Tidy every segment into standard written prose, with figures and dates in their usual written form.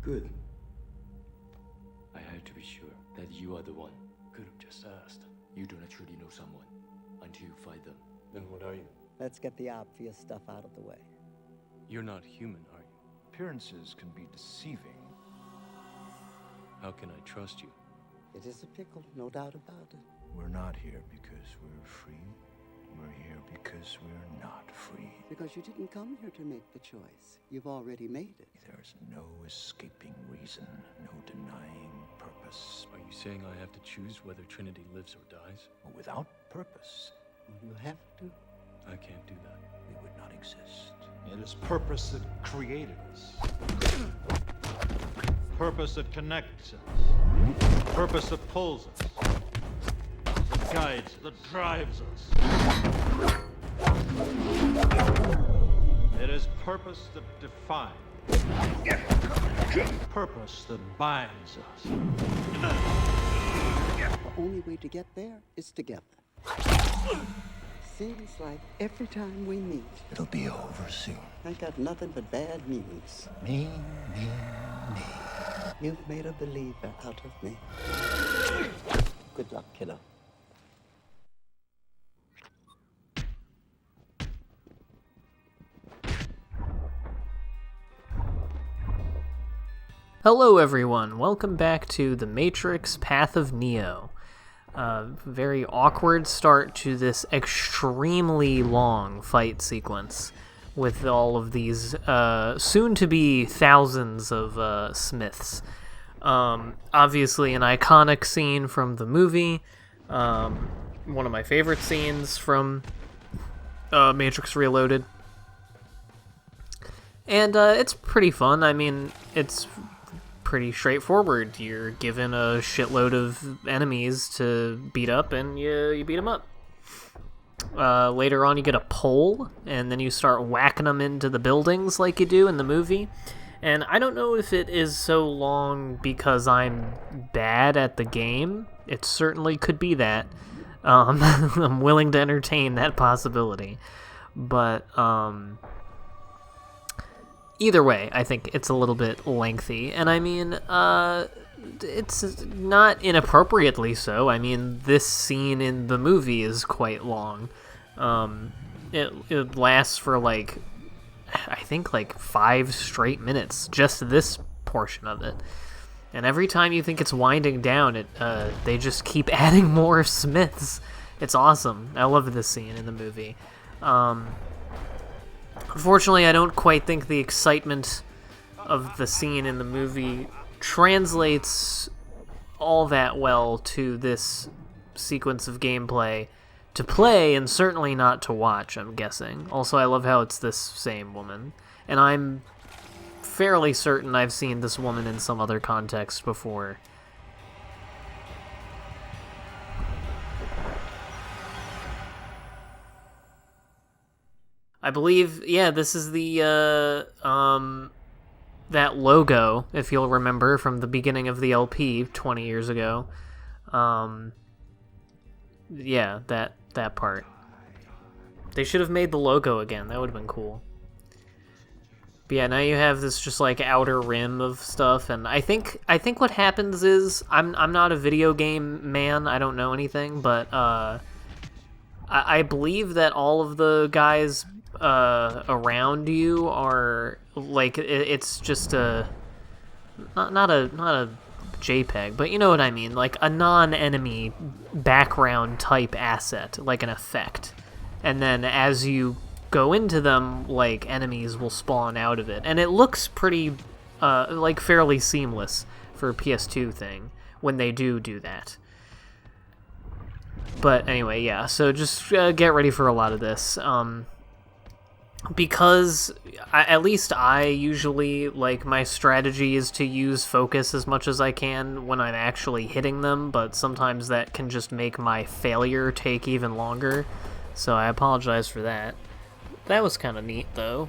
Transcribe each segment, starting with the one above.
Good. I had to be sure that you are the one. Could have just asked. You do not truly know someone until you fight them. Then what are you? Let's get the obvious stuff out of the way. You're not human, are you? Appearances can be deceiving. How can I trust you? It is a pickle, no doubt about it. We're not here because we're free. We're here because we're not free. Because you didn't come here to make the choice. You've already made it. There's no escaping reason, no denying purpose. Are you saying I have to choose whether Trinity lives or dies? Without purpose, You have to. I can't do that. we would not exist. It is purpose that created us. Purpose that connects us. Purpose that pulls us. That guides, that drives us. It is purpose that defines. Purpose that binds us. The only way to get there is together. Seems like every time we meet, It'll be over soon. I got nothing but bad news. Me. You've made a believer out of me. Good luck, kiddo. Hello everyone, welcome back to The Matrix Path of Neo. Very awkward start to this extremely long fight sequence with all of these soon-to-be thousands of Smiths. Obviously an iconic scene from the movie, one of my favorite scenes from Matrix Reloaded. And it's pretty fun. I mean, it's pretty straightforward. You're given a shitload of enemies to beat up, and you beat them up. Later on, you get a pole, and then you start whacking them into the buildings like you do in the movie. And I don't know if it is so long because I'm bad at the game. It certainly could be that. I'm willing to entertain that possibility. But, either way, I think it's a little bit lengthy, and I mean, it's not inappropriately so. I mean, this scene in the movie is quite long. It lasts for I think 5 straight minutes, just this portion of it. And every time you think it's winding down, they just keep adding more Smiths. It's awesome. I love this scene in the movie. Unfortunately, I don't quite think the excitement of the scene in the movie translates all that well to this sequence of gameplay to play, and certainly not to watch, I'm guessing. Also, I love how it's this same woman, and I'm fairly certain I've seen this woman in some other context before. I believe, yeah, this is the, that logo, if you'll remember, from the beginning of the LP 20 years ago. Yeah, that part. They should have made the logo again. That would have been cool. But yeah, now you have this just outer rim of stuff, and I think what happens is, I'm not a video game man, I don't know anything, but I believe that all of the guys around you are it's just a not a JPEG, but you know what I mean, a non-enemy background type asset, like an effect, and then as you go into them, enemies will spawn out of it, and it looks pretty fairly seamless for a PS2 thing when they do that. But anyway, yeah, so just get ready for a lot of this. Because at least I usually, my strategy is to use focus as much as I can when I'm actually hitting them, but sometimes that can just make my failure take even longer, so I apologize for that. That was kind of neat, though.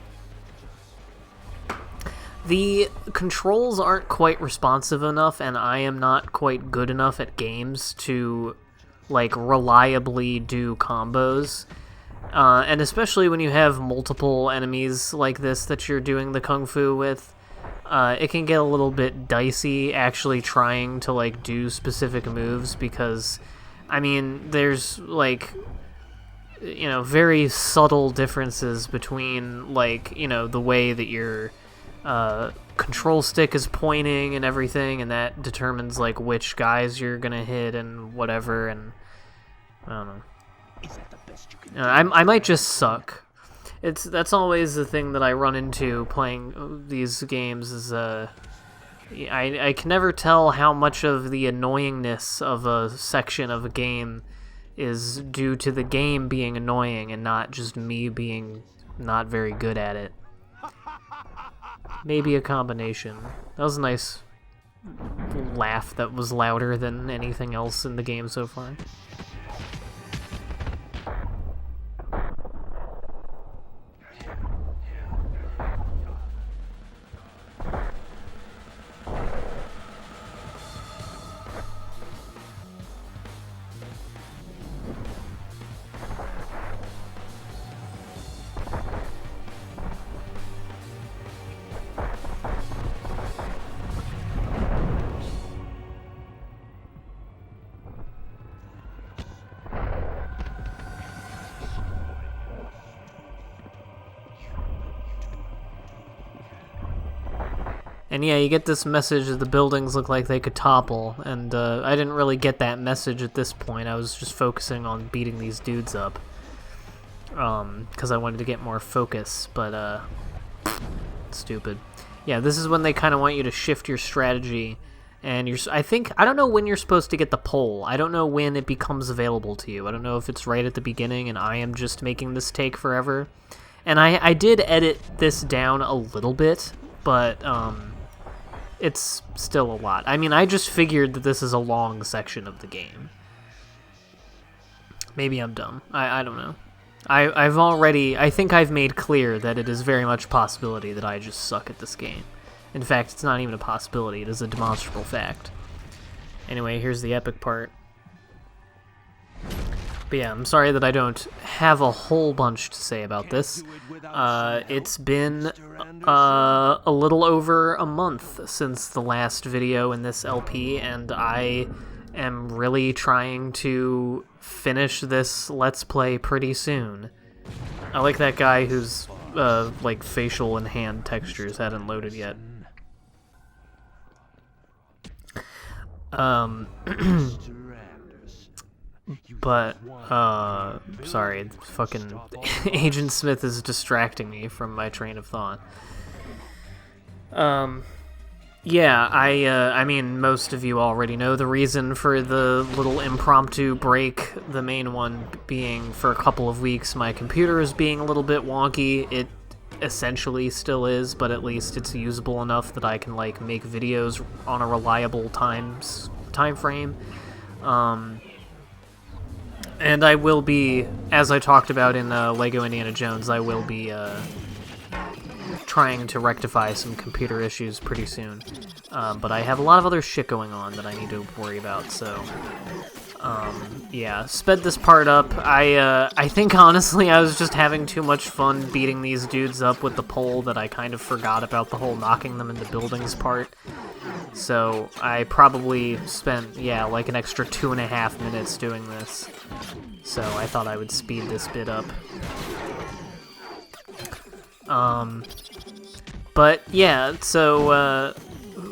The controls aren't quite responsive enough, and I am not quite good enough at games to, reliably do combos. And especially when you have multiple enemies like this that you're doing the kung fu with, it can get a little bit dicey actually trying to, like, do specific moves because, I mean, there's, like, you know, very subtle differences between, like, you know, the way that your control stick is pointing and everything, and that determines, like, which guys you're gonna hit and whatever, and I don't know. I might just suck. That's always the thing that I run into playing these games is I can never tell how much of the annoyingness of a section of a game is due to the game being annoying and not just me being not very good at it. Maybe a combination. That was a nice laugh that was louder than anything else in the game so far. And yeah, you get this message that the buildings look like they could topple, and I didn't really get that message at this point. I was just focusing on beating these dudes up, because I wanted to get more focus, but stupid. Yeah, this is when they kind of want you to shift your strategy, and I don't know when you're supposed to get the pole. I don't know when it becomes available to you. I don't know if it's right at the beginning, and I am just making this take forever. And I did edit this down a little bit, but it's still a lot. I mean, I just figured that this is a long section of the game. Maybe I'm dumb. I don't know. I think I've made clear that it is very much a possibility that I just suck at this game. In fact, it's not even a possibility, it is a demonstrable fact. Anyway, here's the epic part. But yeah, I'm sorry that I don't have a whole bunch to say about this. It's been a little over a month since the last video in this LP, and I am really trying to finish this Let's Play pretty soon. I like that guy whose like facial and hand textures hadn't loaded yet. But, sorry, fucking Agent Smith is distracting me from my train of thought. Yeah, I mean, most of you already know the reason for the little impromptu break, the main one being for a couple of weeks my computer is being a little bit wonky. It essentially still is, but at least it's usable enough that I can, like, make videos on a reliable time frame. And I will be, as I talked about in LEGO Indiana Jones, I will be trying to rectify some computer issues pretty soon. But I have a lot of other shit going on that I need to worry about, so yeah, sped this part up. I think, honestly, I was just having too much fun beating these dudes up with the pole that I kind of forgot about the whole knocking them into buildings part. So I probably spent, yeah, like an extra 2.5 minutes doing this. So I thought I would speed this bit up. But yeah, so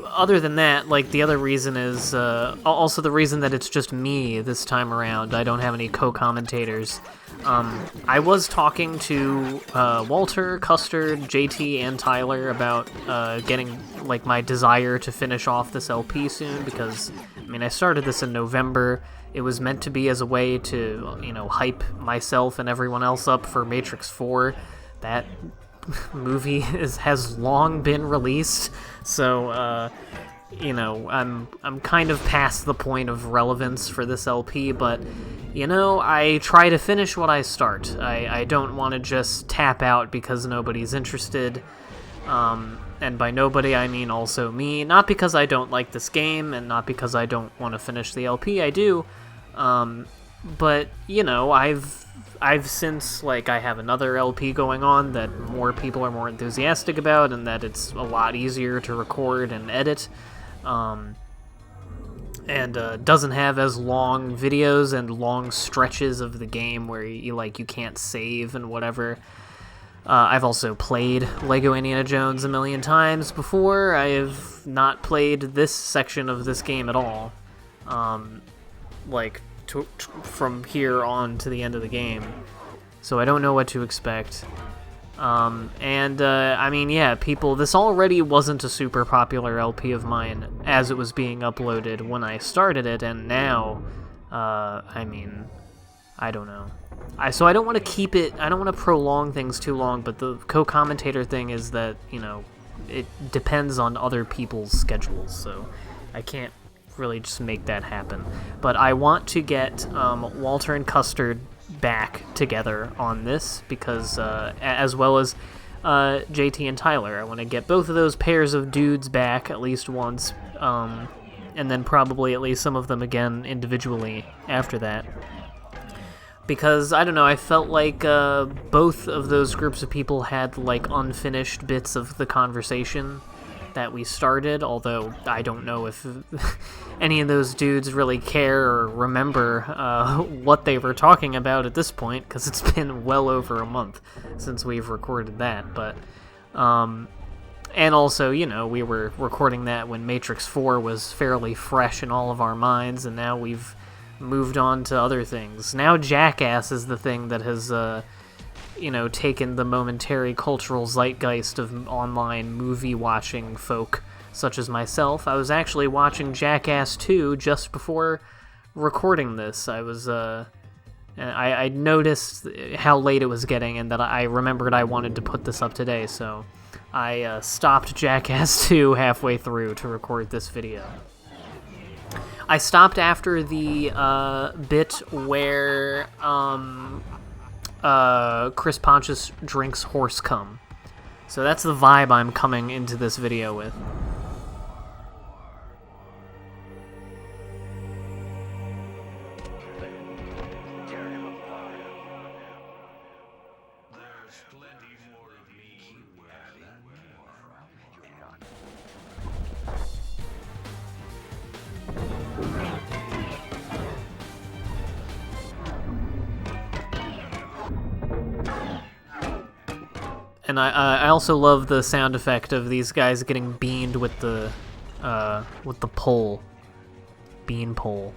other than that, like, the other reason is also the reason that it's just me this time around. I don't have any co-commentators. I was talking to Walter, Custard, JT, and Tyler about getting, like, my desire to finish off this LP soon, because, I mean, I started this in November. It was meant to be as a way to, you know, hype myself and everyone else up for Matrix 4. That movie has long been released, so, you know, I'm kind of past the point of relevance for this LP, but, you know, I try to finish what I start. I don't want to just tap out because nobody's interested, and by nobody I mean also me, not because I don't like this game, and not because I don't want to finish the LP, I do, but, you know, I've I've since, like, I have another LP going on that more people are more enthusiastic about, and that it's a lot easier to record and edit, and doesn't have as long videos and long stretches of the game where you can't save and whatever. I've also played Lego Indiana Jones a million times before. I have not played this section of this game at all. From here on to the end of the game. So I don't know what to expect. I mean, yeah, people, this already wasn't a super popular LP of mine as it was being uploaded when I started it, and now, I mean, I don't know. So I don't want to keep it, I don't want to prolong things too long, but the co-commentator thing is that, you know, it depends on other people's schedules, so I can't really just make that happen. But I want to get Walter and Custard back together on this, because as well as JT and Tyler. I want to get both of those pairs of dudes back at least once, and then probably at least some of them again individually after that. Because, I don't know, I felt like both of those groups of people had, like, unfinished bits of the conversation that we started, although I don't know if any of those dudes really care or remember what they were talking about at this point, because it's been well over a month since we've recorded that. But and also, you know, we were recording that when Matrix 4 was fairly fresh in all of our minds, and now we've moved on to other things. Now Jackass is the thing that has taken the momentary cultural zeitgeist of online movie-watching folk such as myself. I was actually watching Jackass 2 just before recording this. I noticed how late it was getting, and that I remembered I wanted to put this up today, so I stopped Jackass 2 halfway through to record this video. I stopped after the bit where Chris Pontius drinks horse cum. So that's the vibe I'm coming into this video with. And I also love the sound effect of these guys getting beamed with the pole, bean pole.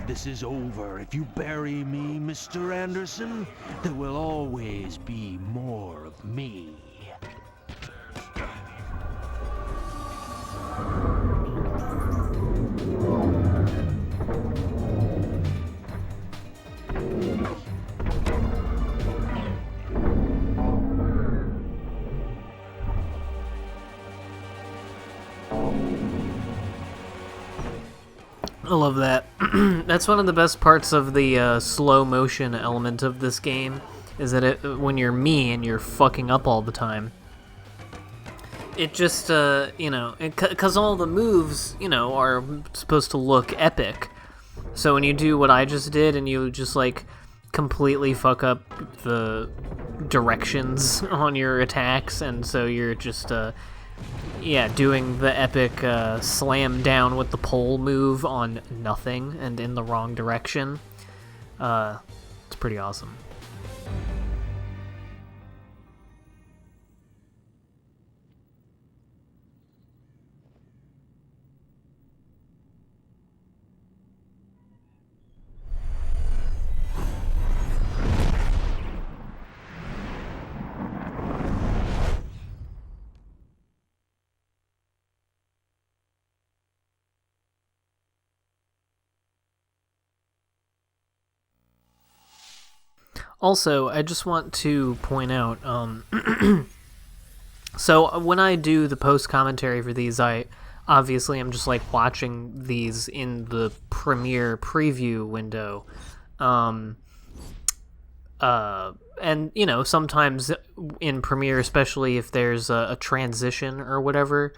This is over. If you bury me, Mr. Anderson, there will always be more of me. I love that. That's one of the best parts of the slow motion element of this game, is that when you're me and you're fucking up all the time, it just, because all the moves, are supposed to look epic. So when you do what I just did and you just, like, completely fuck up the directions on your attacks, and so you're just, doing the epic slam down with the pole move on nothing and in the wrong direction. It's pretty awesome. Also, I just want to point out, so when I do the post commentary for these, I obviously I'm just like watching these in the Premiere preview window. And, you know, sometimes in Premiere, especially if there's a transition or whatever,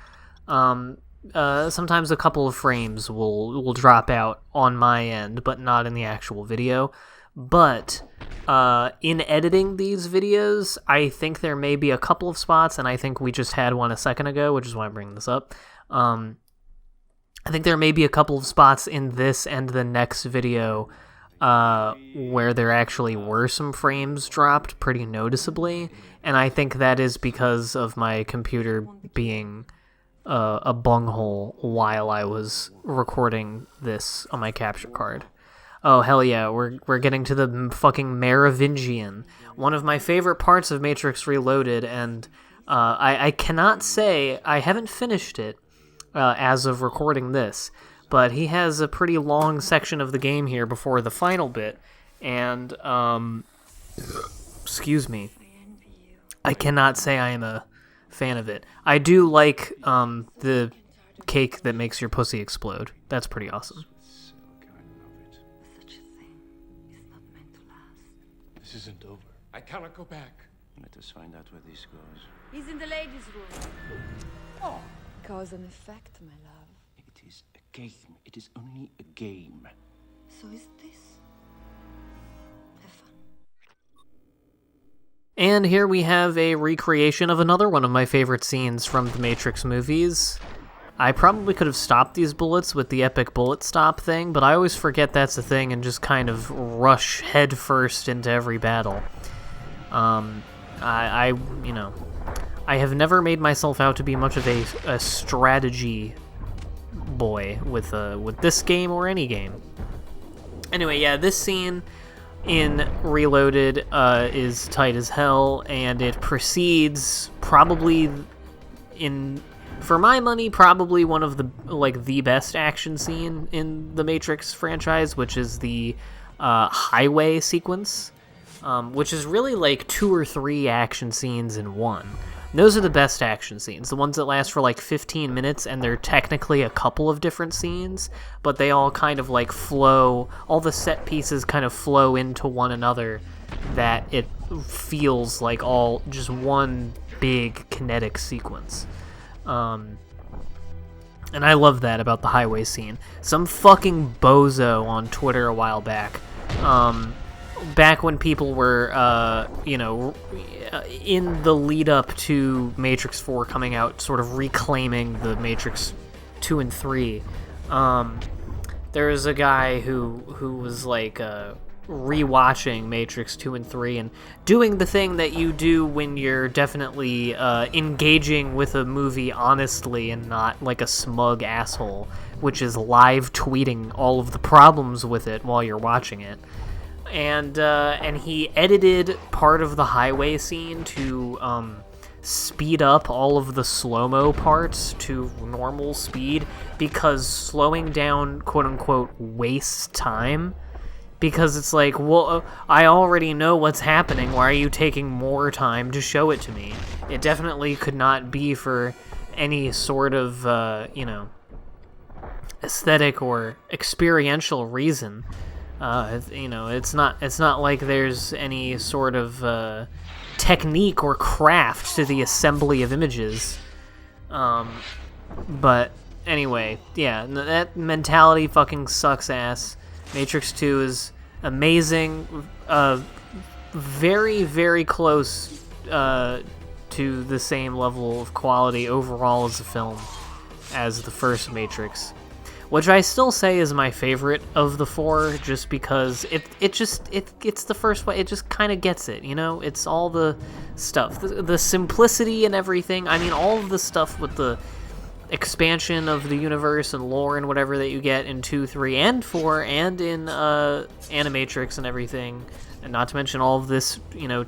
sometimes a couple of frames will drop out on my end, but not in the actual video. But in editing these videos, I think there may be a couple of spots, and I think we just had one a second ago, which is why I'm bringing this up. I think there may be a couple of spots in this and the next video where there actually were some frames dropped pretty noticeably, and I think that is because of my computer being a bunghole while I was recording this on my capture card. Oh, hell yeah, we're getting to the fucking Merovingian, one of my favorite parts of Matrix Reloaded, and I cannot say, I haven't finished it as of recording this, but he has a pretty long section of the game here before the final bit, and, excuse me, I cannot say I am a fan of it. I do like the cake that makes your pussy explode. That's pretty awesome. Such a thing is not meant to last. This isn't over. I cannot go back. Let us find out where this goes. He's in the ladies' room. Oh. Cause and effect, my love. It is a game. It is only a game. So is this. Have fun. And here we have a recreation of another one of my favorite scenes from the Matrix movies. I probably could have stopped these bullets with the epic bullet stop thing, but I always forget that's a thing and just kind of rush headfirst into every battle. I have never made myself out to be much of a strategy boy with this game or any game. Anyway, yeah, this scene in Reloaded is tight as hell, and it precedes probably for my money, probably one of the best action scene in the Matrix franchise, which is the highway sequence, which is really like 2 or 3 action scenes in one. Those are the best action scenes, the ones that last for like 15 minutes, and they're technically a couple of different scenes, but they all kind of like flow, all the set pieces kind of flow into one another, that it feels like all just one big kinetic sequence. And I love that about the highway scene. Some fucking bozo on Twitter a while back, back when people were, in the lead up to Matrix 4 coming out, sort of reclaiming the Matrix 2 and 3, there was a guy who was like rewatching Matrix 2 and 3 and doing the thing that you do when you're definitely engaging with a movie honestly and not like a smug asshole, which is live tweeting all of the problems with it while you're watching it. And he edited part of the highway scene to speed up all of the slow-mo parts to normal speed, because slowing down, quote-unquote, wastes time. Because it's like, well, I already know what's happening. Why are you taking more time to show it to me? It definitely could not be for any sort of, aesthetic or experiential reason. It's not like there's any sort of technique or craft to the assembly of images. But anyway, yeah, that mentality fucking sucks ass. Matrix 2 is amazing, very, very close to the same level of quality overall as a film as the first Matrix, which I still say is my favorite of the 4, just because it gets the first one. It just kind of gets it, It's all the stuff, the simplicity and everything. I mean, all of the stuff with the expansion of the universe and lore and whatever that you get in 2, 3, and 4, and in Animatrix and everything, and not to mention all of this,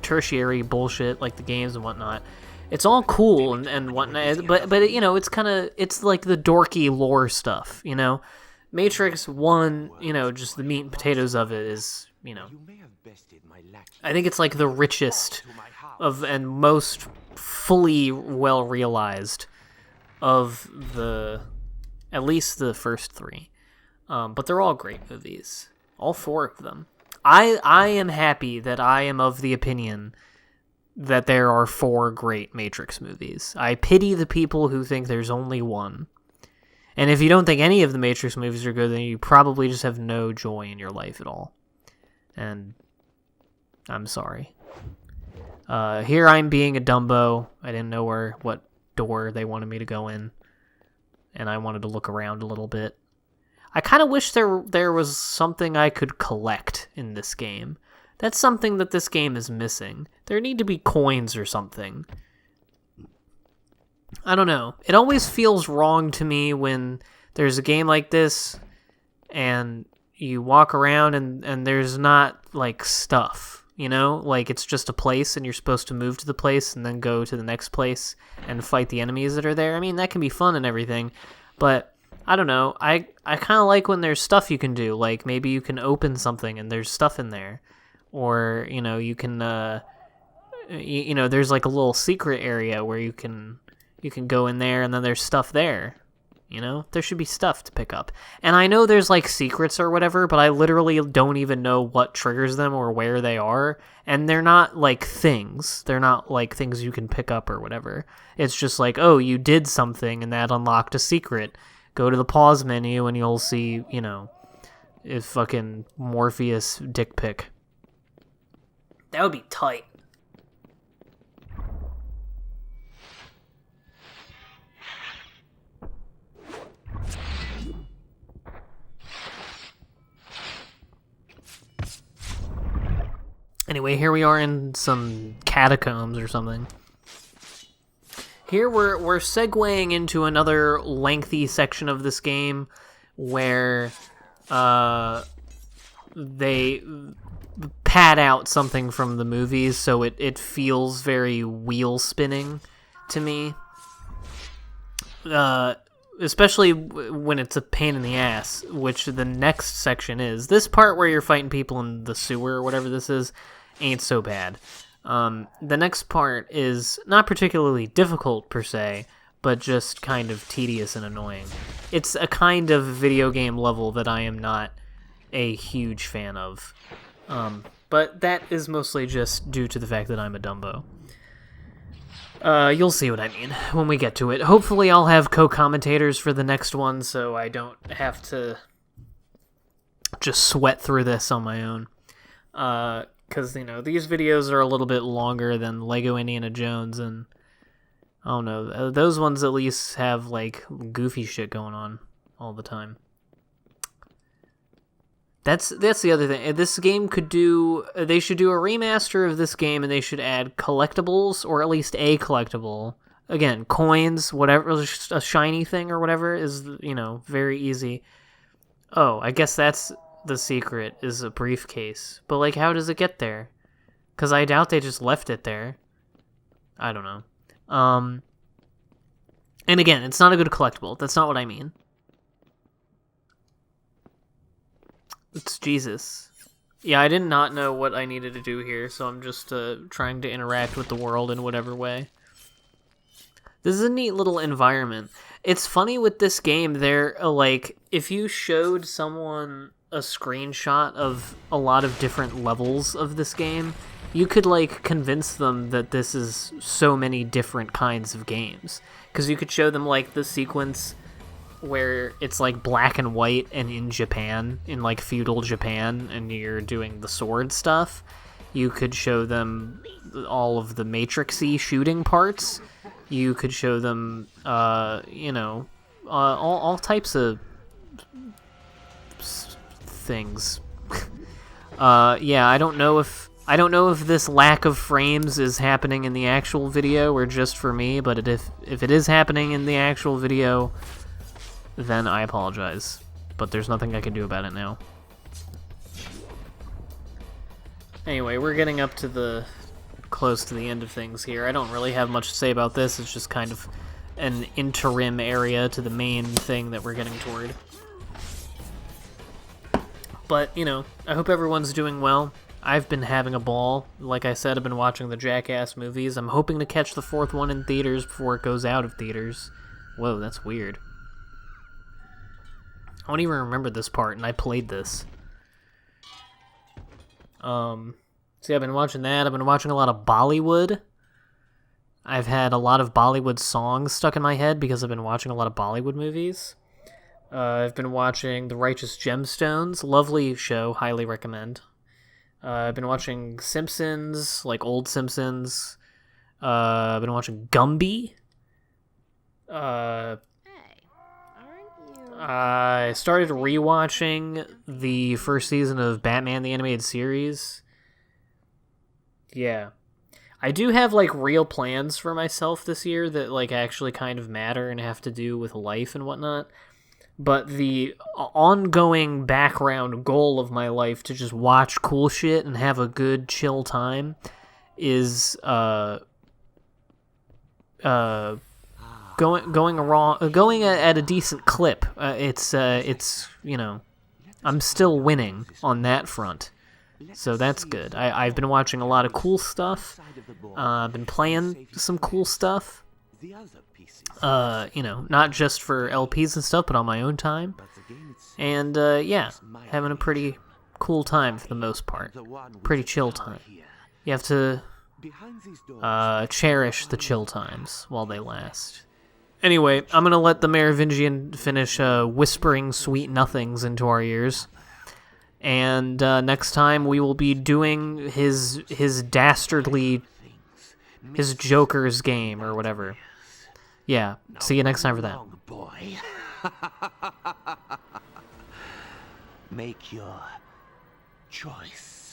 tertiary bullshit like the games and whatnot. It's all cool and whatnot, but it's like the dorky lore stuff, Matrix 1, just the meat and potatoes of it is, I think it's like the richest of and most fully well realized of the At least the first 3. But they're all great movies. All 4 of them. I am happy that I am of the opinion that there are 4 great Matrix movies. I pity the people who think there's only one. And if you don't think any of the Matrix movies are good, then you probably just have no joy in your life at all. And I'm sorry. Here I'm being a Dumbo. I didn't know what door they wanted me to go in. And I wanted to look around a little bit. I kind of wish there was something I could collect in this game. That's something that this game is missing. There need to be coins or something. I don't know. It always feels wrong to me when there's a game like this and you walk around and there's not, like, stuff, you know? Like, it's just a place and you're supposed to move to the place and then go to the next place and fight the enemies that are there. I mean, that can be fun and everything, but I don't know. I kind of like when there's stuff you can do. Like, maybe you can open something and there's stuff in there. Or, you know, you can, you know, there's like a little secret area where you can go in there and then there's stuff there. You know, there should be stuff to pick up. And I know there's like secrets or whatever, but I literally don't even know what triggers them or where they are. And they're not like things. They're not like things you can pick up or whatever. It's just like, oh, you did something and that unlocked a secret. Go to the pause menu and you'll see, you know, if fucking Morpheus dick pic. That would be tight. Anyway, here we are in some catacombs or something. Here we're segueing into another lengthy section of this game where they pad out something from the movies, so it feels very wheel spinning to me. Especially when it's a pain in the ass, which the next section is. This part where you're fighting people in the sewer or whatever this is ain't so bad. The next part is not particularly difficult per se, but just kind of tedious and annoying. It's a kind of video game level that I am not a huge fan of. But that is mostly just due to the fact that I'm a Dumbo. You'll see what I mean when we get to it. Hopefully I'll have co-commentators for the next one, so I don't have to just sweat through this on my own. Because, you know, these videos are a little bit longer than Lego Indiana Jones, and I don't know, those ones at least have, like, goofy shit going on all the time. That's the other thing. This game they should do a remaster of this game, and they should add collectibles, or at least a collectible. Again, coins, whatever, a shiny thing or whatever is, you know, very easy. Oh, I guess that's the secret, is a briefcase. But, like, how does it get there? Because I doubt they just left it there. I don't know. And again, it's not a good collectible. That's not what I mean. It's Jesus. Yeah, I did not know what I needed to do here, so I'm just trying to interact with the world in whatever way. This is a neat little environment. It's funny with this game, like, if you showed someone a screenshot of a lot of different levels of this game, you could, like, convince them that this is so many different kinds of games. Because you could show them, like, the sequence where it's like black and white and in Japan, in like feudal Japan, and you're doing the sword stuff. You could show them all of the Matrix-y shooting parts. You could show them, you know, all types of things. Yeah, I don't know if this lack of frames is happening in the actual video or just for me, but if it is happening in the actual video, then I apologize, but there's nothing I can do about it now. Anyway, we're getting up to close to the end of things here. I don't really have much to say about this. It's just kind of an interim area to the main thing that we're getting toward. But, you know, I hope everyone's doing well. I've been having a ball. Like I said, I've been watching the Jackass movies. I'm hoping to catch the 4th one in theaters before it goes out of theaters. Whoa, that's weird. I don't even remember this part, and I played this. So yeah, I've been watching that. I've been watching a lot of Bollywood. I've had a lot of Bollywood songs stuck in my head because I've been watching a lot of Bollywood movies. I've been watching The Righteous Gemstones. Lovely show. Highly recommend. I've been watching Simpsons, like old Simpsons. I've been watching Gumby. I started rewatching the first season of Batman the Animated Series. Yeah. I do have, like, real plans for myself this year that, like, actually kind of matter and have to do with life and whatnot. But the ongoing background goal of my life to just watch cool shit and have a good, chill time is, going at a decent clip. It's you know, I'm still winning on that front, so that's good. I've been watching a lot of cool stuff. I've been playing some cool stuff. You know, not just for LPs and stuff, but on my own time. And yeah, having a pretty cool time for the most part. Pretty chill time. You have to cherish the chill times while they last. Anyway, I'm going to let the Merovingian finish whispering sweet nothings into our ears. And next time we will be doing his dastardly, his Joker's game or whatever. Yeah, see you next time for that. Boy. Make your choice.